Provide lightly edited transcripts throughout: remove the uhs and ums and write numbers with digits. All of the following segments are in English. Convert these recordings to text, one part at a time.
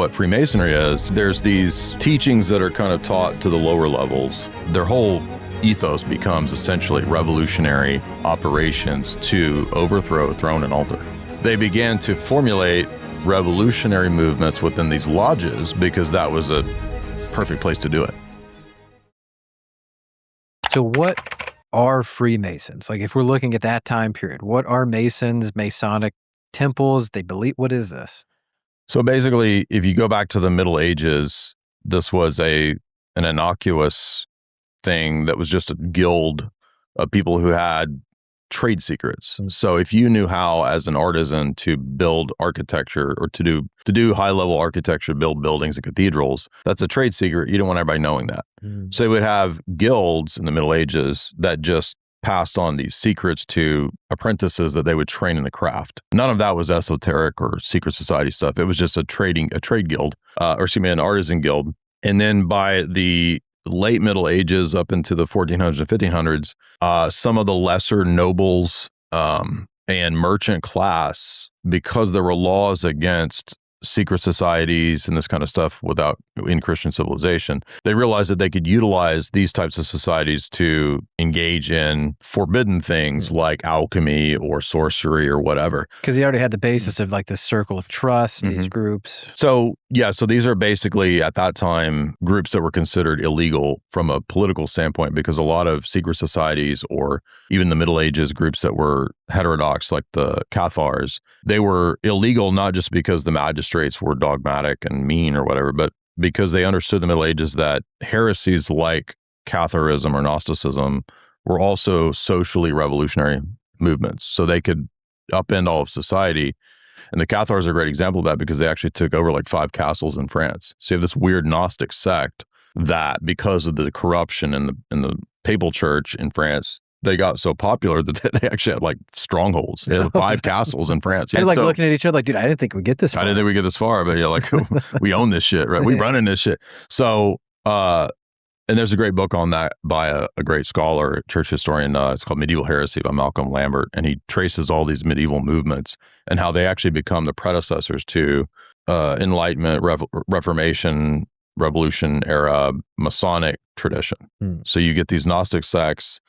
What Freemasonry is, there's these teachings that are kind of taught to the lower levels. Their whole ethos becomes essentially revolutionary operations to overthrow throne and altar. They began to formulate revolutionary movements within these lodges because that was a perfect place to do it. So what are Freemasons? Like if we're looking at that time period, what are Masons, Masonic temples? They believe, what is this? So basically, if you go back to the Middle Ages, this was an innocuous thing that was just a guild of people who had trade secrets. So if you knew how, as an artisan, to build architecture or to do high-level architecture, build buildings and cathedrals, that's a trade secret. You don't want everybody knowing that. So they would have guilds in the Middle Ages that just passed on these secrets to apprentices that they would train in the craft. None of that was esoteric or secret society stuff. It was just a trade guild, an artisan guild. And then by the late Middle Ages up into the 1400s and 1500s, some of the lesser nobles and merchant class, because there were laws against secret societies and this kind of stuff in Christian civilization, they realized that they could utilize these types of societies to engage in forbidden things like alchemy or sorcery or whatever. Because he already had the basis of like the circle of trust, these groups. So these are basically at that time groups that were considered illegal from a political standpoint, because a lot of secret societies, or even the Middle Ages groups that were heterodox like the Cathars, they were illegal not just because the magistrates were dogmatic and mean or whatever, but because they understood the Middle Ages that heresies like Catharism or Gnosticism were also socially revolutionary movements. So they could upend all of society. And the Cathars are a great example of that because they actually took over like 5 castles in France. So you have this weird Gnostic sect that, because of the corruption in the papal church in France, they got so popular that they actually had like strongholds. They had 5 castles in France. And looking at each other like, dude, I didn't think we'd get this far. I didn't think we'd get this far, but we own this shit, right? We running this shit. So, and there's a great book on that by a great scholar, church historian. It's called Medieval Heresy by Malcolm Lambert. And he traces all these medieval movements and how they actually become the predecessors to Enlightenment, Reformation, Revolution era Masonic tradition. So you get these Gnostic sects.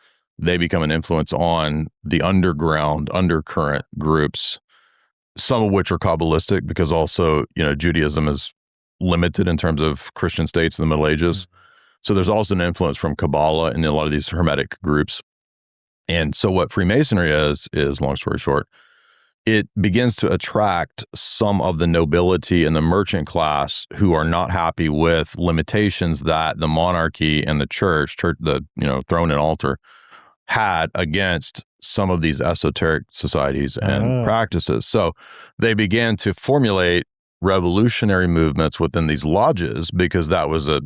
They become an influence on the undercurrent groups, some of which are Kabbalistic, because also, Judaism is limited in terms of Christian states in the Middle Ages. So there's also an influence from Kabbalah in a lot of these Hermetic groups. And so what Freemasonry is, long story short, it begins to attract some of the nobility and the merchant class who are not happy with limitations that the monarchy and the church, the throne and altar, had against some of these esoteric societies and practices. So they began to formulate revolutionary movements within these lodges because that was a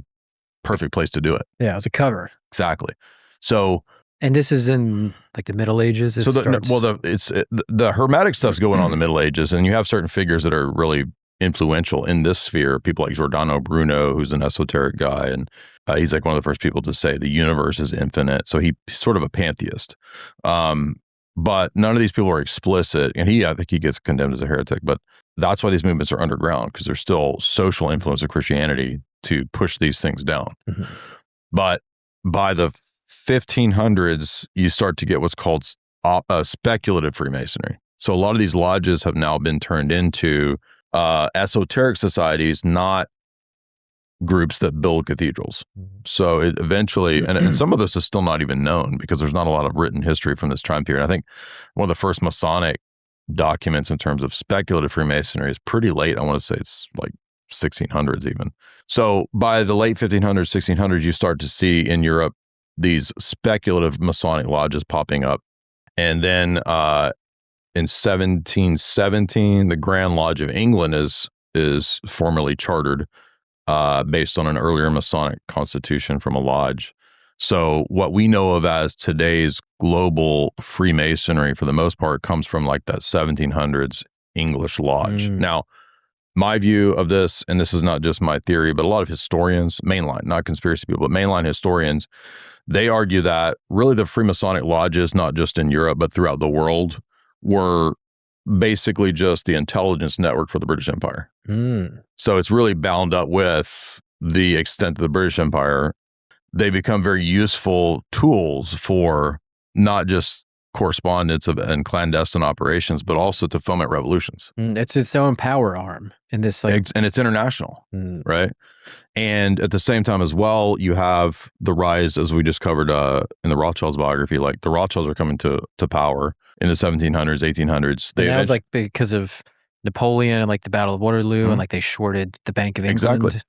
perfect place to do it. Yeah, it was a cover. Exactly. So, and this is in like the Middle Ages. The Hermetic stuff's going on in the Middle Ages, and you have certain figures that are really influential in this sphere. People like Giordano Bruno, who's an esoteric guy, and he's like one of the first people to say the universe is infinite. So he's sort of a pantheist. But none of these people are explicit, and I think he gets condemned as a heretic. But that's why these movements are underground, because there's still social influence of Christianity to push these things down. But by the 1500s, you start to get what's called speculative Freemasonry. So a lot of these lodges have now been turned into esoteric societies, not groups that build cathedrals. So it eventually, and some of this is still not even known because there's not a lot of written history from this time period. I think one of the first Masonic documents in terms of speculative Freemasonry is pretty late. I want to say it's like 1600s even. So by the late 1500s, 1600s, you start to see in Europe these speculative Masonic lodges popping up. And then in 1717, the Grand Lodge of England is formally chartered based on an earlier Masonic constitution from a lodge. So what we know of as today's global Freemasonry, for the most part, comes from like that 1700s English lodge. Now, my view of this, and this is not just my theory, but a lot of historians, mainline, not conspiracy people, but mainline historians, they argue that really the Freemasonic lodges, not just in Europe, but throughout the world, were basically just the intelligence network for the British Empire. So it's really bound up with the extent of the British Empire. They become very useful tools for not just correspondence and clandestine operations, but also to foment revolutions. It's its own power arm in this, like, and it's international, right? And at the same time as well, you have the rise, as we just covered in the Rothschilds biography, like the Rothschilds are coming to power in the 1700s, 1800s. And that was like because of Napoleon and like the Battle of Waterloo, and like they shorted the Bank of England. Exactly.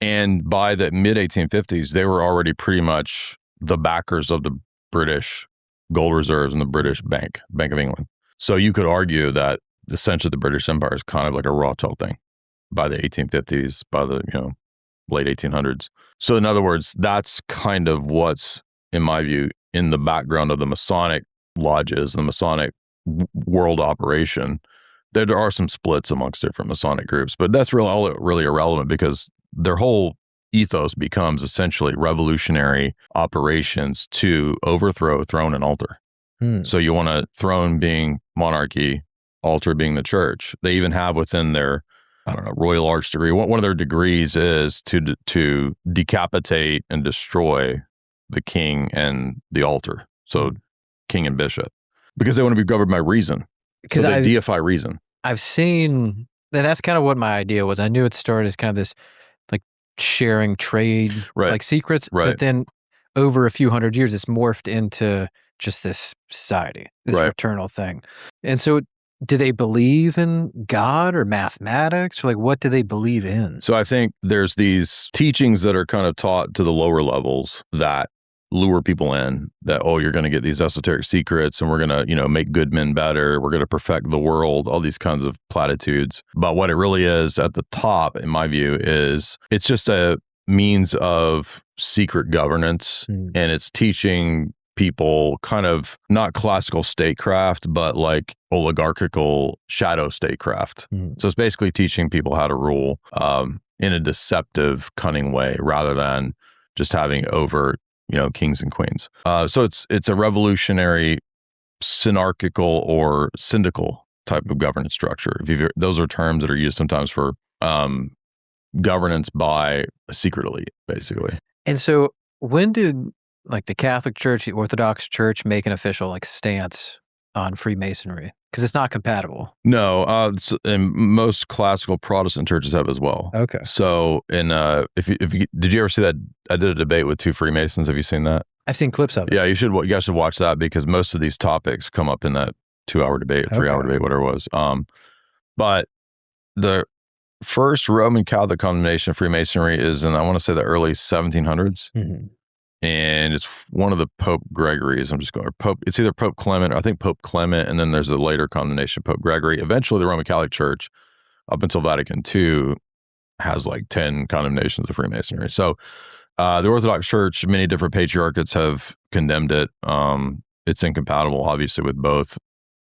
And by the mid 1850s, they were already pretty much the backers of the British gold reserves and the British Bank of England. So you could argue that essentially the British Empire is kind of like a Rothschild thing by the 1850s, by the late 1800s. So in other words, that's kind of what's, in my view, in the background of the Masonic lodges, the Masonic world operation. There are some splits amongst different Masonic groups, but that's really irrelevant because their whole ethos becomes essentially revolutionary operations to overthrow throne and altar. So you want a throne being monarchy, altar being the church. They even have within their, Royal Arch degree, one of their degrees is to decapitate and destroy the king and the altar. So king and bishop, because they want to be governed by reason. Because they deify reason. I've seen, and that's kind of what my idea was. I knew it started as kind of this like sharing trade, like secrets, but then over a few hundred years, it's morphed into just this society, this fraternal thing. And so do they believe in God or mathematics, or like what do they believe in? So I think there's these teachings that are kind of taught to the lower levels that lure people in, that, oh, you're going to get these esoteric secrets and we're going to, make good men better. We're going to perfect the world, all these kinds of platitudes. But what it really is at the top, in my view, is it's just a means of secret governance, and it's teaching people kind of not classical statecraft, but like oligarchical shadow statecraft. So it's basically teaching people how to rule in a deceptive, cunning way rather than just having overt, kings and queens. So it's a revolutionary, synarchical or syndical type of governance structure. Those are terms that are used sometimes for governance by a secret elite, basically. And so when did like the Catholic Church, the Orthodox Church make an official like stance on Freemasonry? Because it's not compatible. No, and most classical Protestant churches have as well. Okay. So, did you ever see that? I did a debate with two Freemasons. Have you seen that? I've seen clips of it. Yeah, you guys should watch that because most of these topics come up in that 2-hour debate, 3-hour debate, whatever it was. But the first Roman Catholic condemnation of Freemasonry is in, I want to say, the early 1700s. And it's one of the Pope Gregory's. It's either Pope Clement, or I think Pope Clement, and then there's a later condemnation of Pope Gregory. Eventually, the Roman Catholic Church, up until Vatican II, has like 10 condemnations of Freemasonry. So the Orthodox Church, many different patriarchates have condemned it. It's incompatible, obviously, with both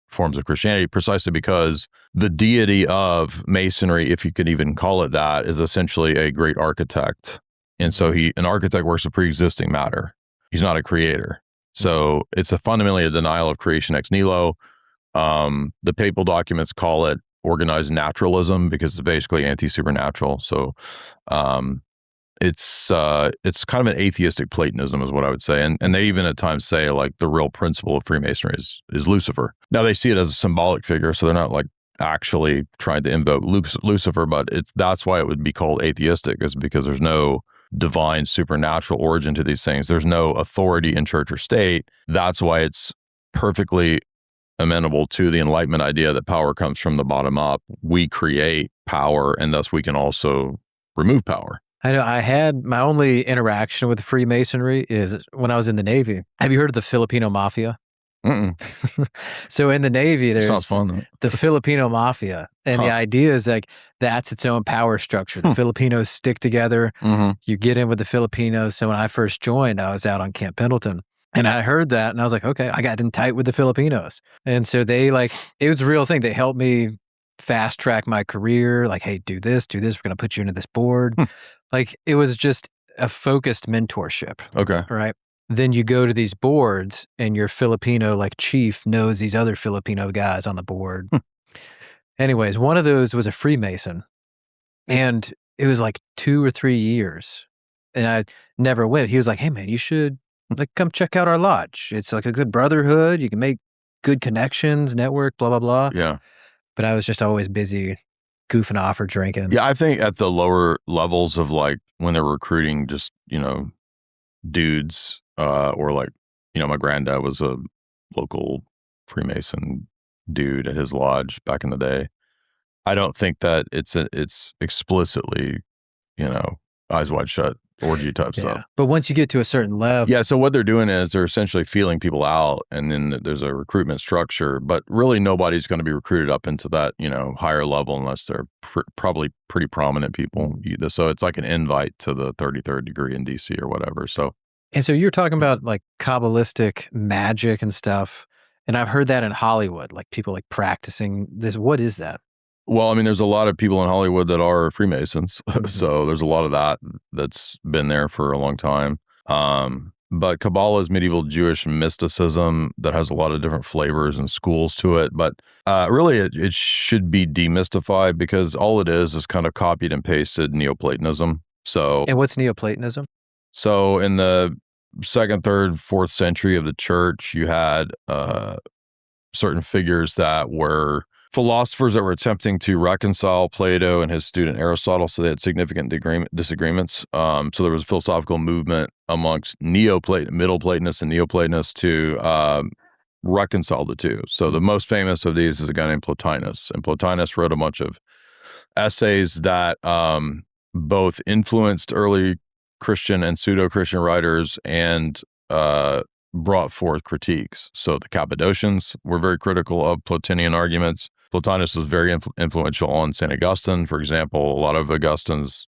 forms of Christianity, precisely because the deity of Masonry, if you could even call it that, is essentially a great architect. And so an architect works with pre-existing matter. He's not a creator. So it's fundamentally a denial of creation ex nihilo. The papal documents call it organized naturalism because it's basically anti-supernatural. So it's kind of an atheistic Platonism is what I would say. And they even at times say like the real principle of Freemasonry is Lucifer. Now they see it as a symbolic figure, so they're not like actually trying to invoke Lucifer, but that's why it would be called atheistic, is because there's no divine supernatural origin to these things. There's no authority in church or state. That's why it's perfectly amenable to the Enlightenment idea that power comes from the bottom up. We create power, and thus we can also remove power. I know I had my only interaction with Freemasonry is when I was in the Navy. Have you heard of the Filipino Mafia? So in the Navy, there's sounds fun, the Filipino Mafia. And the idea is like, that's its own power structure. The Filipinos stick together. You get in with the Filipinos. So when I first joined, I was out on Camp Pendleton. And I heard that and I was like, okay, I got in tight with the Filipinos. And so it was a real thing. They helped me fast track my career. Like, hey, do this. We're going to put you into this board. Like, it was just a focused mentorship. Okay. Right. Then you go to these boards and your Filipino like chief knows these other Filipino guys on the board. Anyways, one of those was a Freemason, and it was like 2 or 3 years, and I never went. He was like, "Hey, man, you should like come check out our lodge. It's like a good brotherhood. You can make good connections, network, blah blah blah." Yeah. But I was just always busy goofing off or drinking. Yeah, I think at the lower levels of like when they're recruiting just, dudes, or like, my granddad was a local Freemason dude at his lodge back in the day. I don't think that it's explicitly, eyes wide shut orgy type stuff. But once you get to a certain level. Yeah, so what they're doing is they're essentially feeling people out, and then there's a recruitment structure, but really nobody's going to be recruited up into that, higher level unless they're probably pretty prominent people. So it's like an invite to the 33rd degree in DC or whatever. So. And so you're talking about like Kabbalistic magic and stuff. And I've heard that in Hollywood, like people like practicing this. What is that? Well, I mean, there's a lot of people in Hollywood that are Freemasons. So there's a lot of that's been there for a long time. But Kabbalah is medieval Jewish mysticism that has a lot of different flavors and schools to it. But really, it should be demystified because all it is kind of copied and pasted Neoplatonism. So. And what's Neoplatonism? So in the 2nd, 3rd, 4th century of the church, you had certain figures that were philosophers that were attempting to reconcile Plato and his student Aristotle, so they had significant disagreements. So there was a philosophical movement amongst Middle Platonists and Neoplatonists to reconcile the two. So the most famous of these is a guy named Plotinus, and Plotinus wrote a bunch of essays that both influenced early Christian and pseudo-Christian writers and brought forth critiques. So the Cappadocians were very critical of Plotinian arguments. Plotinus was very influential on St. Augustine. For example, a lot of Augustine's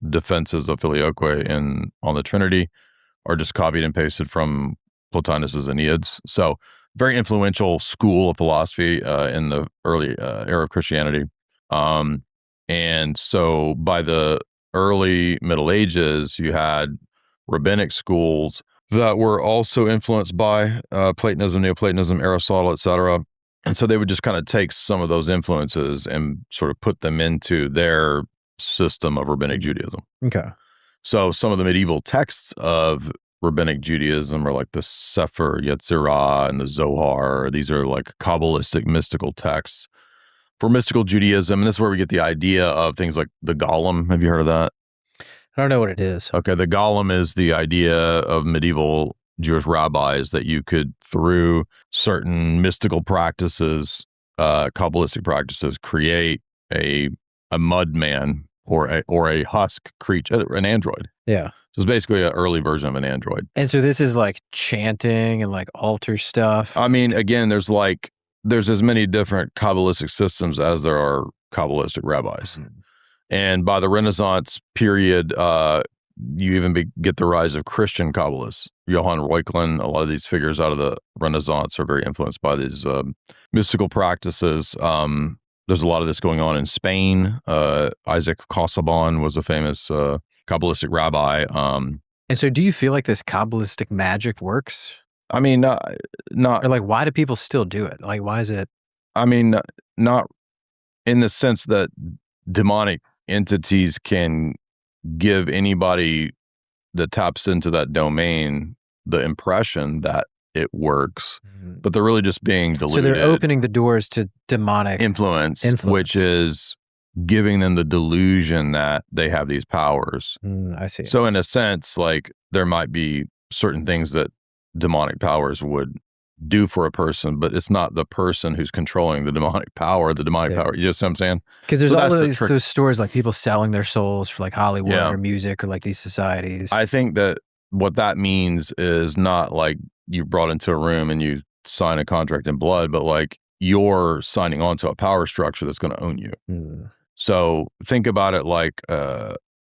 defenses of Filioque on the Trinity are just copied and pasted from Plotinus's Aeneads. So very influential school of philosophy in the early era of Christianity. And so by the early Middle Ages, you had rabbinic schools that were also influenced by Platonism, Neoplatonism, Aristotle, etc. And so they would just kind of take some of those influences and sort of put them into their system of rabbinic Judaism. Okay. So some of the medieval texts of rabbinic Judaism are like the Sefer Yetzirah and the Zohar. These are like Kabbalistic mystical texts for mystical Judaism. And this is where we get the idea of things like the Golem. Have you heard of that? I don't know what it is. Okay, the Golem is the idea of medieval Jewish rabbis that you could, through certain mystical practices, Kabbalistic practices, create a mud man or a husk creature, an android. Yeah. So it's basically an early version of an android. And so this is like chanting and like altar stuff. I mean, again, there's as many different Kabbalistic systems as there are Kabbalistic rabbis. Mm-hmm. And by the Renaissance period, you even get the rise of Christian Kabbalists. Johann Reuchlin, a lot of these figures out of the Renaissance are very influenced by these mystical practices. There's a lot of this going on in Spain. Isaac Casaubon was a famous Kabbalistic rabbi. And so do you feel like this Kabbalistic magic works? I mean, not. Or like, why do people still do it? Like, why is it? I mean, not in the sense that demonic entities can give anybody that taps into that domain the impression that it works, but they're really just being deluded. So they're opening the doors to demonic influence, which is giving them the delusion that they have these powers. I see. So in a sense, like there might be certain things that demonic powers would do for a person, but it's not the person who's controlling the demonic power. The demonic power, you know what I'm saying? Because there's all those stories like people selling their souls for like Hollywood or music or like these societies. I think that what that means is not like you brought into a room and you sign a contract in blood, but like you're signing on to a power structure that's going to own you. So think about it like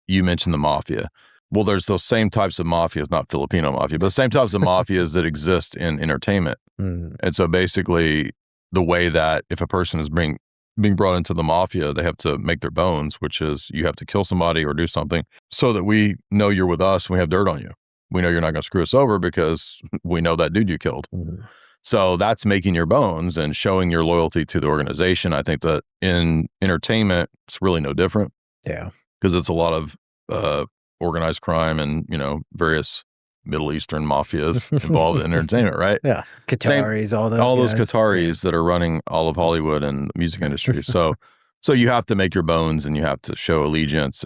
you mentioned the mafia. Well, there's those same types of mafias, not Filipino mafia, but the same types of mafias that exist in entertainment. And so basically the way that if a person is being brought into the mafia, they have to make their bones, which is you have to kill somebody or do something so that we know you're with us and we have dirt on you. We know you're not going to screw us over because we know that dude you killed. So that's making your bones and showing your loyalty to the organization. I think that in entertainment, it's really no different. Yeah. Because it's a lot of organized crime and, various Middle Eastern mafias involved in entertainment, right? Yeah. Qataris, all those Qataris that are running all of Hollywood and the music industry. So you have to make your bones and you have to show allegiance.